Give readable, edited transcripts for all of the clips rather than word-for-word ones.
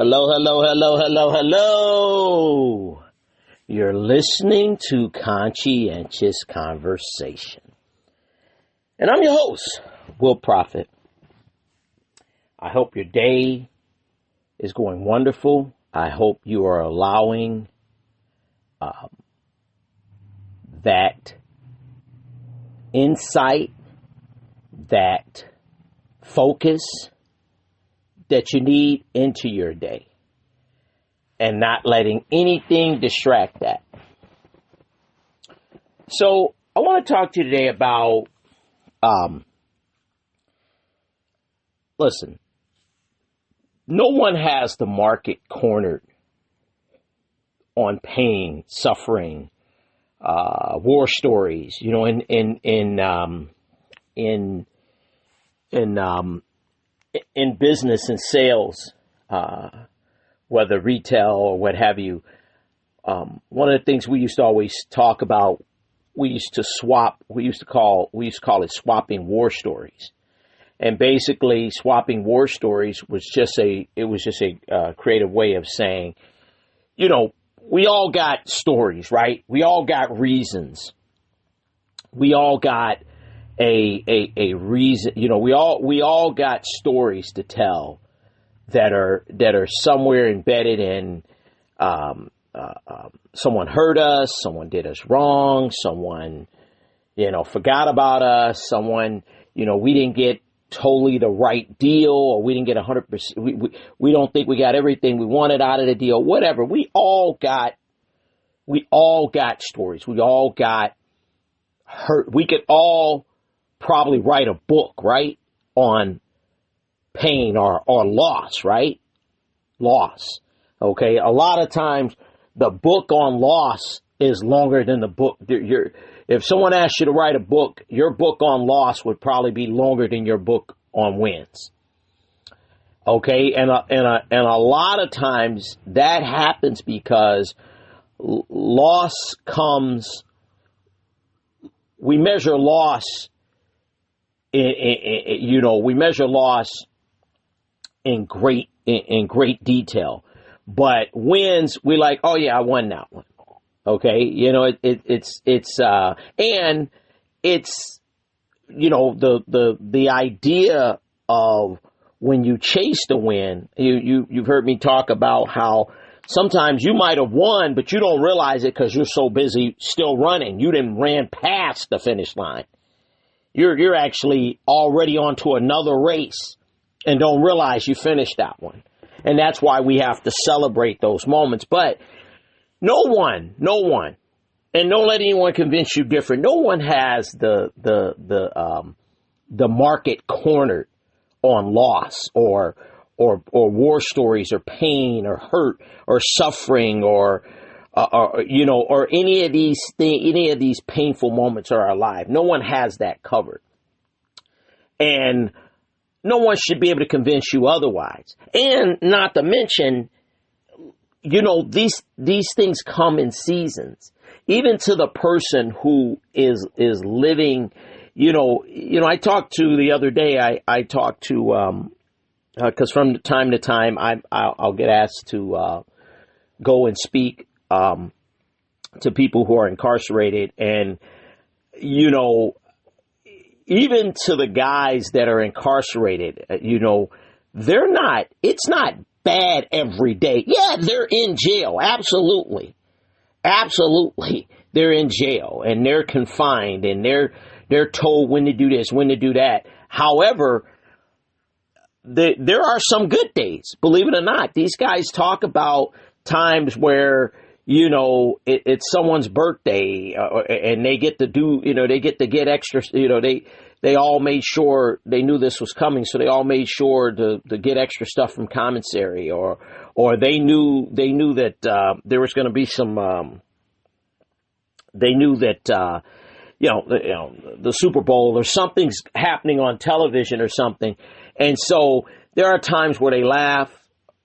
Hello, hello, hello, hello, hello. You're listening to Conscientious Conversation. And I'm your host, Will Prophet. I hope your day is going wonderful. I hope you are allowing that insight, that focus that you need into your day and not letting anything distract that. So I want to talk to you today about, listen, no one has the market cornered on pain, suffering, war stories, in business and sales, whether retail or what have you. One of the things we used to always talk about, we used to call it swapping war stories. And basically swapping war stories was just a creative way of saying, we all got stories, right? We all got reasons. We all got a reason, we all got stories to tell that are somewhere embedded in someone hurt us, someone did us wrong, someone forgot about us, someone we didn't get totally the right deal, or we didn't get 100%. We don't think we got everything we wanted out of the deal. Whatever. We all got stories. We all got hurt. We could all probably write a book, right, on pain or loss, right? Loss. Okay. A lot of times the book on loss is longer than the book. If someone asked you to write a book, your book on loss would probably be longer than your book on wins. Okay. And a lot of times that happens because loss comes, we measure loss we measure loss in great detail, but wins, we like, oh yeah, I won that one. Okay. The idea of when you chase the win, you've heard me talk about how sometimes you might have won, but you don't realize it because you're so busy still running. You didn't ran past the finish line. You're actually already onto another race and don't realize you finished that one. And that's why we have to celebrate those moments. But no one, and don't let anyone convince you different. No one has the market cornered on loss or war stories or pain or hurt or suffering or any of these painful moments are alive. No one has that covered. And no one should be able to convince you otherwise. And not to mention, these things come in seasons. Even to the person who is living, I talked to the other day, I talked to, cause from time to time I'll get asked to, go and speak to people who are incarcerated, and even to the guys that are incarcerated, it's not bad every day. Yeah, they're in jail. Absolutely. They're in jail and they're confined and they're told when to do this, when to do that. However, there are some good days, believe it or not. These guys talk about times where, it's someone's birthday and they get to do, they get to get extra, they all made sure they knew this was coming. So they all made sure to get extra stuff from commissary or they knew that, there was going to be some, they knew that, the Super Bowl or something's happening on television or something. And so there are times where they laugh.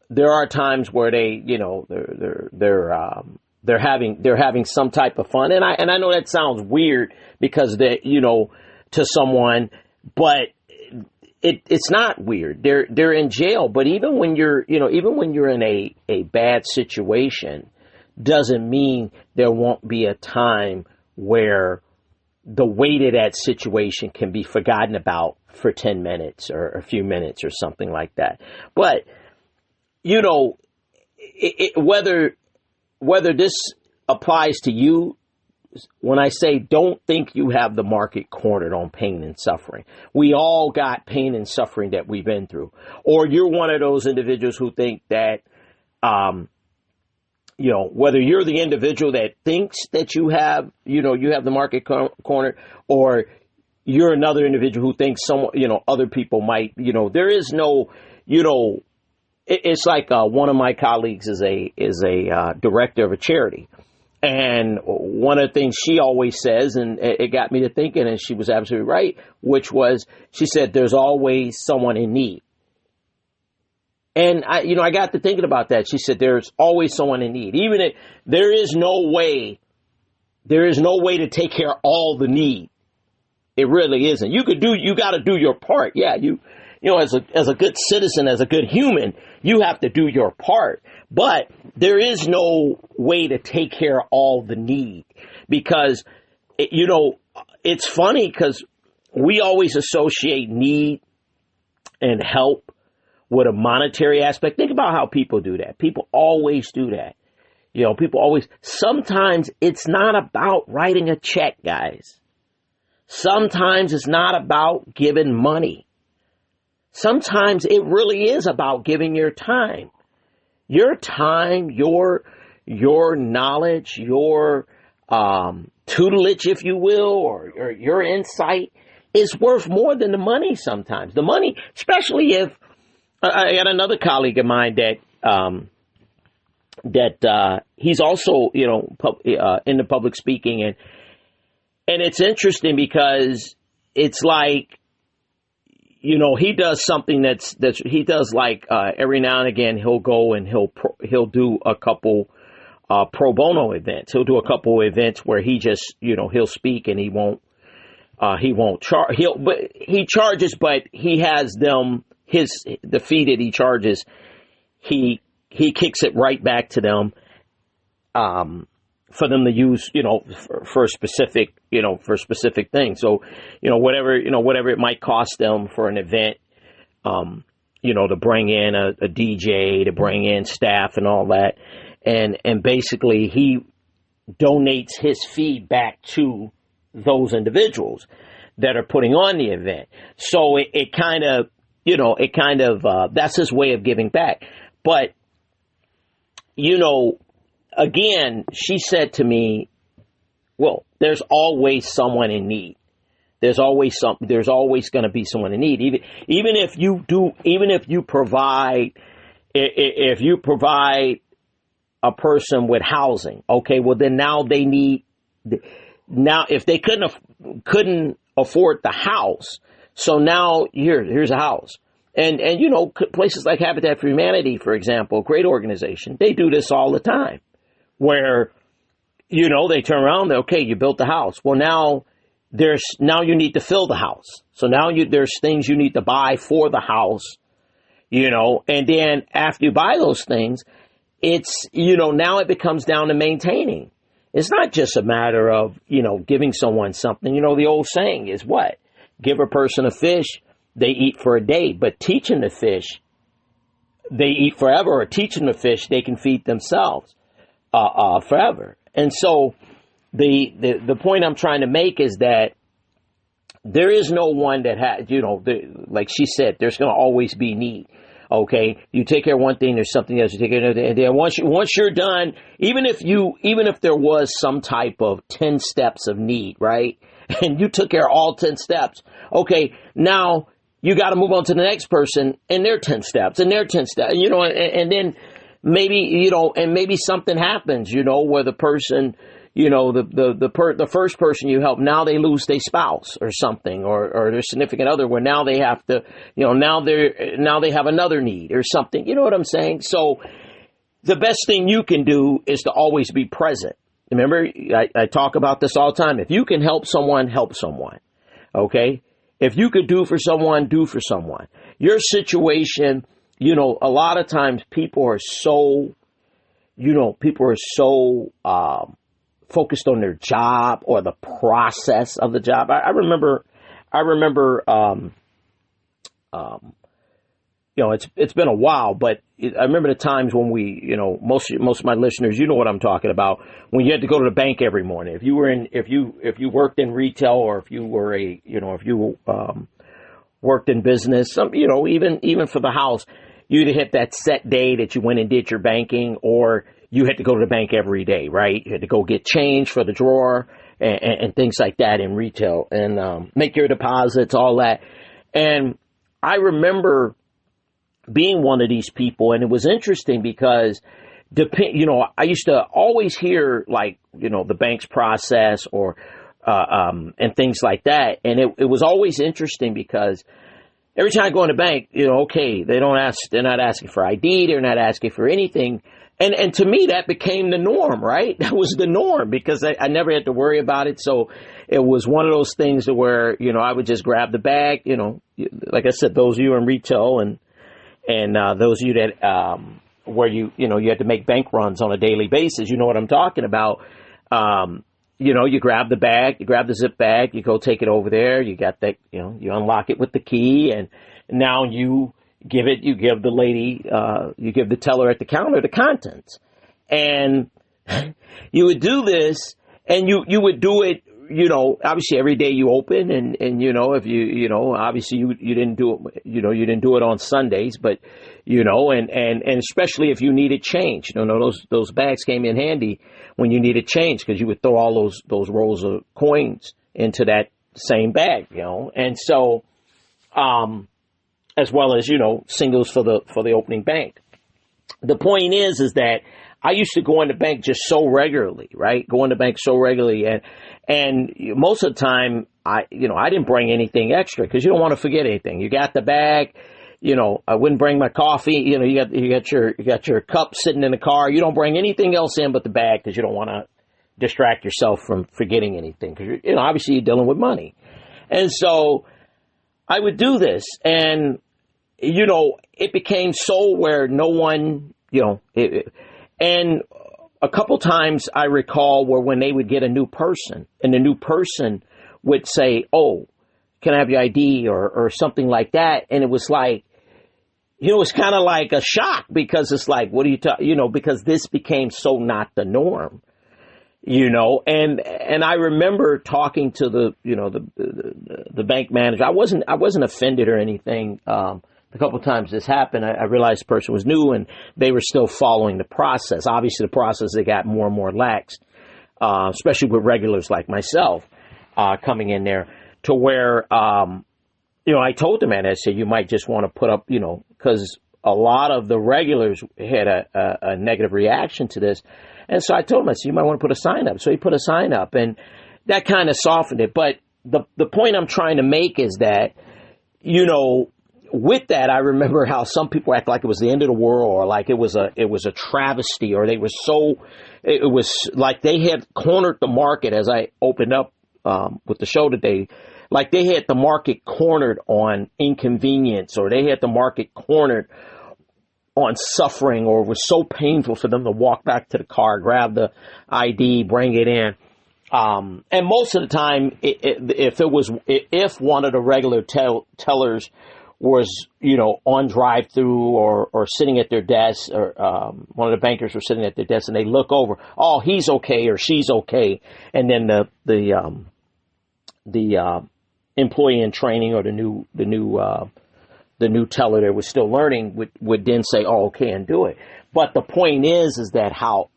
There are times where they, they're having some type of fun. And I know that sounds weird because to someone, but it's not weird. They're in jail, but even when you're in a bad situation, doesn't mean there won't be a time where the weight of that situation can be forgotten about for 10 minutes or a few minutes or something like that. But, whether this applies to you, when I say don't think you have the market cornered on pain and suffering, we all got pain and suffering that we've been through. Or you're one of those individuals who think that, whether you're the individual that thinks that you have the market cornered, or you're another individual who thinks other people might, there is no, it's like one of my colleagues is a director of a charity. And one of the things she always says, and it got me to thinking, and she was absolutely right, which was, she said, there's always someone in need. And I got to thinking about that. She said, there's always someone in need. Even if there is no way to take care of all the need. It really isn't. You got to do your part. Yeah. As a good citizen, as a good human, you have to do your part. But there is no way to take care of all the need, because, it's funny because we always associate need and help with a monetary aspect. Think about how people do that. People always do that. Sometimes it's not about writing a check, guys. Sometimes it's not about giving money. Sometimes it really is about giving your time. Your time, your knowledge, your tutelage, if you will, or your insight is worth more than the money sometimes. The money, especially if I had another colleague of mine that he's also, into public speaking, and it's interesting because it's like, he does something that's he does like every now and again he'll go and he'll do a couple pro bono events. He'll do a couple events where he just he'll speak and he won't charge. But he charges, but he has them the fee that he charges. He kicks it right back to them for them to use for specific things. So whatever it might cost them for an event, to bring in a DJ, to bring in staff and all that, and basically he donates his fee back to those individuals that are putting on the event. So it kind of that's his way of giving back. But again, she said to me, well, there's always someone in need. There's always going to be someone in need. Even if you provide a person with housing, okay, well then now if they couldn't afford the house, so now here's a house. And places like Habitat for Humanity, for example, a great organization, they do this all the time, where they turn around, okay, you built the house. Well, now you need to fill the house. So now there's things you need to buy for the house, and then after you buy those things, it's, now it becomes down to maintaining. It's not just a matter of, giving someone something. The old saying is what? Give a person a fish, they eat for a day, but teaching the fish, they eat forever, or teaching the fish, they can feed themselves forever. And so the point I'm trying to make is that there is no one that has, like she said, there's going to always be need. Okay, you take care of one thing, there's something else. You take care of another, and then once you're done, even if there was some type of 10 steps of need, right? And you took care of all 10 steps. Okay, now you got to move on to the next person and their 10 steps and their 10 steps, and then maybe something happens, where the person, the first person you help, now they lose their spouse or something, or their significant other, where now they have to, now they have another need or something. You know what I'm saying? So the best thing you can do is to always be present. Remember, I talk about this all the time. If you can help someone, help someone. Okay. If you could do for someone, do for someone. Your situation, a lot of times people are so focused on their job or the process of the job. I remember, it's been a while, but I remember the times when most of my listeners, what I'm talking about, when you had to go to the bank every morning. If you worked in retail, or if you were worked in business, even for the house, you'd hit that set day that you went and did your banking, or you had to go to the bank every day, right? You had to go get change for the drawer and things like that in retail, and make your deposits, all that. And I remember being one of these people, and it was interesting because I used to always hear the bank's process or and things like that, and it was always interesting because every time I go in the bank, okay, they're not asking for ID, they're not asking for anything, and to me that became the norm, right? That was the norm because I never had to worry about it, so it was one of those things where I would just grab the bag, like I said, those of you in retail and those of you that where you had to make bank runs on a daily basis, you know what I'm talking about. You grab the bag, you grab the zip bag, you go take it over there. You got that, you unlock it with the key, and now you give the lady, you give the teller at the counter the contents, and you would do this, and you would do it. Obviously every day you open and if obviously you didn't do it, you didn't do it on Sundays, but, and especially if you needed change, those bags came in handy when you needed change, because you would throw all those rolls of coins into that same bag, and so, as well as, singles for the opening bank. The point is that I used to go in the bank just so regularly, right? Go in the bank so regularly. And most of the time I didn't bring anything extra because you don't want to forget anything. You got the bag, I wouldn't bring my coffee. You got your cup sitting in the car. You don't bring anything else in but the bag because you don't want to distract yourself from forgetting anything. Because, obviously you're dealing with money. And so I would do this, and, it became so where no one, and a couple times I recall where when they would get a new person and the new person would say, "Oh, can I have your ID?" or something like that. And it was like, it's kind of like a shock because it's like, what are you because this became so not the norm, and I remember talking to the bank manager. I wasn't offended or anything. A couple of times this happened, I realized the person was new and they were still following the process. Obviously, the process, they got more and more lax, especially with regulars like myself coming in there, to where, I told the man, I said, you might just want to put up, because a lot of the regulars had a negative reaction to this. And so I told him, I said, you might want to put a sign up. So he put a sign up, and that kind of softened it. But the point I'm trying to make is that, with that, I remember how some people act like it was the end of the world, or like it was a travesty, or it was like they had cornered the market. As I opened up with the show today, like they had the market cornered on inconvenience, or they had the market cornered on suffering, or it was so painful for them to walk back to the car, grab the ID, bring it in. And most of the time, if one of the regular tellers was, on drive-through or sitting at their desk, or one of the bankers were sitting at their desk, and they look over, oh, he's okay or she's okay, and then the employee in training or the new teller that was still learning would then say, oh, okay, and do it. But the point is that how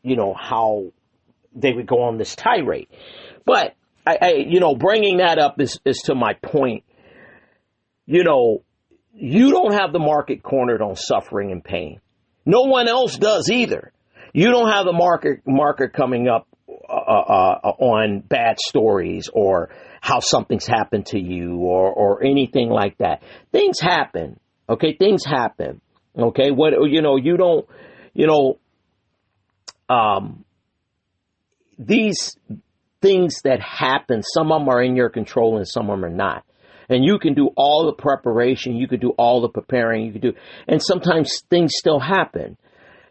they would go on this tirade. But I bringing that up is to my point. You don't have the market cornered on suffering and pain. No one else does either. You don't have the market coming up on bad stories or how something's happened to you or anything like that. Things happen. Okay, things happen. Okay, these things that happen, some of them are in your control and some of them are not. And you can do all the preparation, you could do all the preparing, and sometimes things still happen,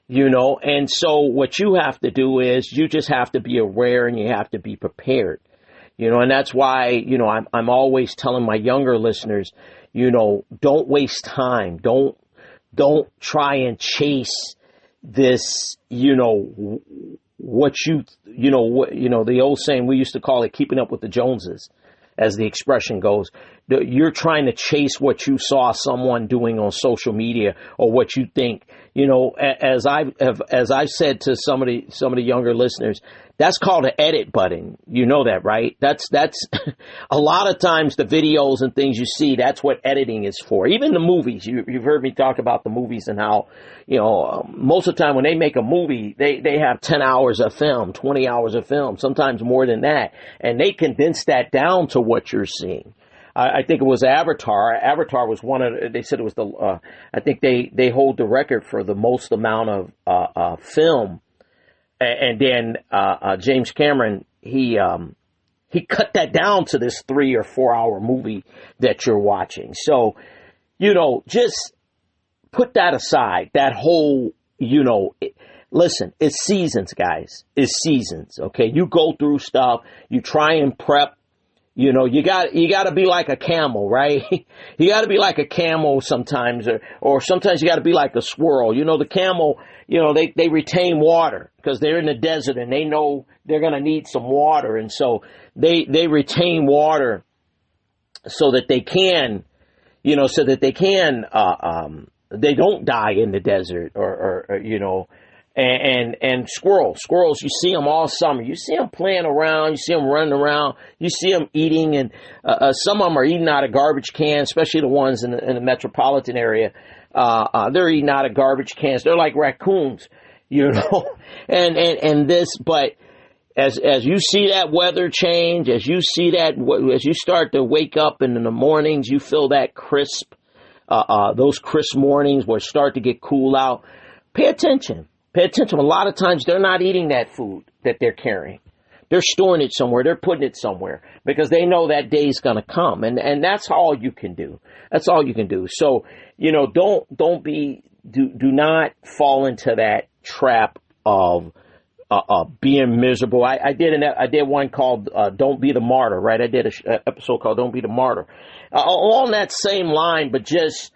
and so what you have to do is you just have to be aware and you have to be prepared, and that's why, I'm always telling my younger listeners, don't waste time. Don't try and chase this, the old saying, we used to call it keeping up with the Joneses, as the expression goes. You're trying to chase what you saw someone doing on social media or what you think, as I've said to some of the younger listeners, that's called an edit button. You know that, right? That's a lot of times the videos and things you see, that's what editing is for. Even the movies, you've heard me talk about the movies and how, most of the time when they make a movie, they have 10 hours of film, 20 hours of film, sometimes more than that. And they condense that down to what you're seeing. I think it was Avatar. Avatar was they said it was I think they hold the record for the most amount of film. And then James Cameron, he cut that down to this 3 or 4 hour movie that you're watching. So, just put that aside. That whole, listen, it's seasons, guys. It's seasons. Okay, you go through stuff. You try and prep. You got to be like a camel, right? You got to be like a camel sometimes, or sometimes you got to be like a squirrel. The camel, they retain water because they're in the desert and they know they're going to need some water. And so they retain water so that they can, they don't die in the desert or And squirrels, you see them all summer. You see them playing around. You see them running around. You see them eating, and some of them are eating out of garbage cans, especially the ones in the metropolitan area. They're eating out of garbage cans. They're like raccoons, And this, but as you see that weather change, as you start to wake up in the mornings, you feel that crisp, those crisp mornings where it start to get cool out. Pay attention. Pay attention. A lot of times they're not eating that food that they're carrying. They're storing it somewhere. They're putting it somewhere because they know that day's going to come. And that's all you can do. That's all you can do. So, do not fall into that trap of being miserable. I did one called Don't Be the Martyr, right? I did an episode called Don't Be the Martyr. Along that same line, but just,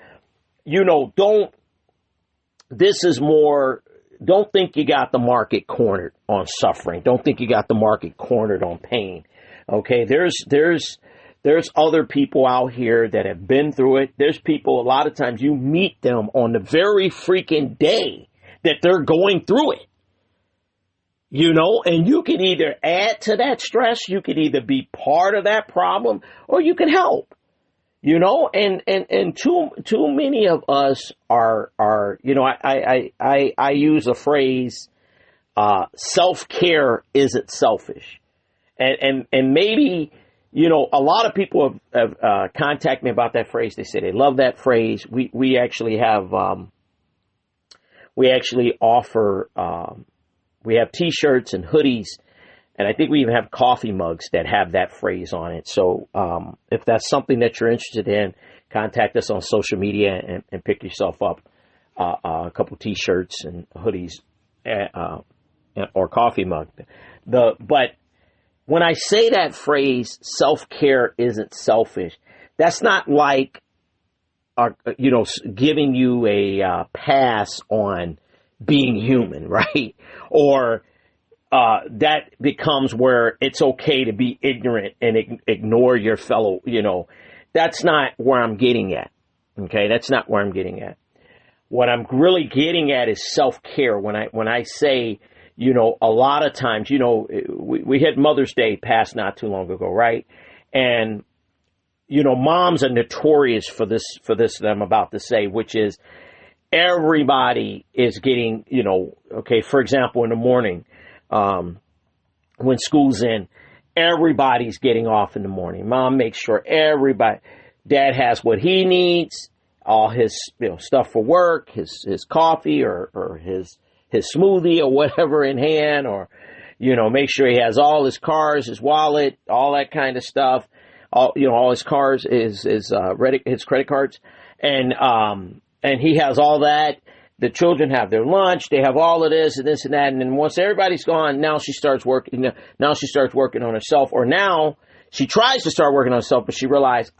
don't think you got the market cornered on suffering. Don't think you got the market cornered on pain. Okay, there's other people out here that have been through it. There's people, a lot of times you meet them on the very freaking day that they're going through it. And you can either add to that stress, you can either be part of that problem, or you can help. And too many of us are, I use a phrase, self-care isn't selfish. And maybe, a lot of people have contacted me about that phrase. They say they love that phrase. We actually have, offer, we have t-shirts and hoodies. And I think we even have coffee mugs that have that phrase on it. So if that's something that you're interested in, contact us on social media and pick yourself up a couple T-shirts and hoodies or coffee mug. But when I say that phrase, self-care isn't selfish, that's not like, giving you a pass on being human, right? Or that becomes where it's okay to be ignorant and ignore your fellow, that's not where I'm getting at. Okay. That's not where I'm getting at. What I'm really getting at is self-care. When I say, a lot of times, we had Mother's Day passed not too long ago. Right. And, moms are notorious for this that I'm about to say, which is everybody is getting, okay, for example, in the morning, when school's in, everybody's getting off in the morning. Mom makes sure dad has what he needs, all his stuff for work, his coffee or his smoothie or whatever in hand, or make sure he has all his cards, his wallet, all that kind of stuff. all his cars, his credit cards, and he has all that. The children have their lunch. They have all of this and this and that. And then once everybody's gone, now she starts working. Now she starts working on herself. Or now she tries to start working on herself, but she realized,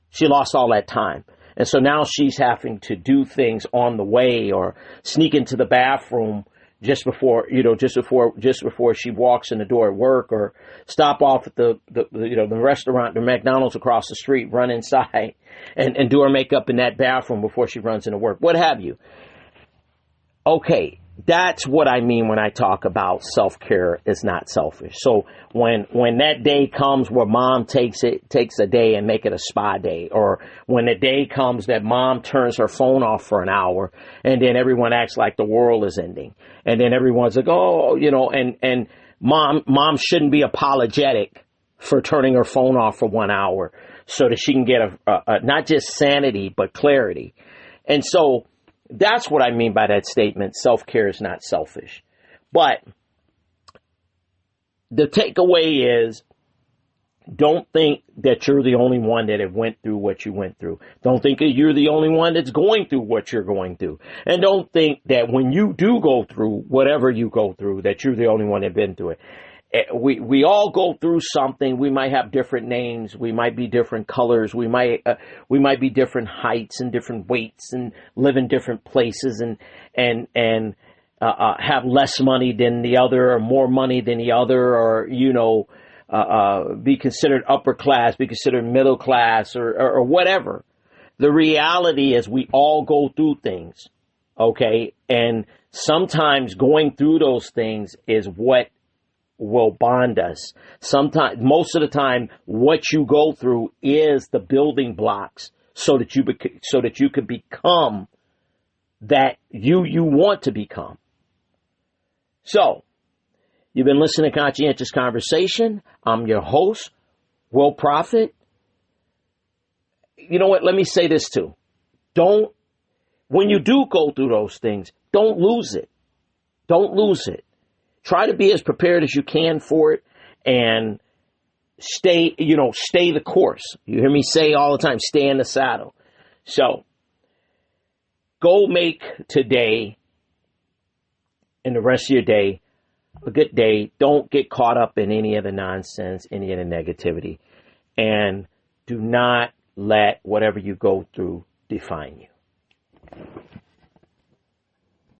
she lost all that time. And so now she's having to do things on the way or sneak into the bathroom just before she walks in the door at work, or stop off at the restaurant, the McDonald's across the street, run inside and do her makeup in that bathroom before she runs into work, what have you. Okay, that's what I mean when I talk about self-care is not selfish. So when that day comes where mom takes a day and make it a spa day, or when the day comes that mom turns her phone off for an hour and then everyone acts like the world is ending, and then everyone's like, and mom shouldn't be apologetic for turning her phone off for 1 hour so that she can get a not just sanity but clarity. And so that's what I mean by that statement. Self-care is not selfish. But the takeaway is, don't think that you're the only one that have went through what you went through. Don't think that you're the only one that's going through what you're going through. And don't think that when you do go through whatever you go through, that you're the only one that's been through it. We all go through something. We might have different names. We might be different colors. We might be different heights and different weights, and live in different places, and have less money than the other, or more money than the other, or be considered upper class, be considered middle class, or whatever. The reality is we all go through things, okay? And sometimes going through those things is what will bond us. Sometimes, most of the time, what you go through is the building blocks so that you could become that you want to become. So, you've been listening to Conscientious Conversation. I'm your host, Will Prophet. You know what? Let me say this too. When you do go through those things, don't lose it. Don't lose it. Try to be as prepared as you can for it, and stay the course. You hear me say all the time, stay in the saddle. So go make today and the rest of your day a good day. Don't get caught up in any of the nonsense, any of the negativity, and do not let whatever you go through define you.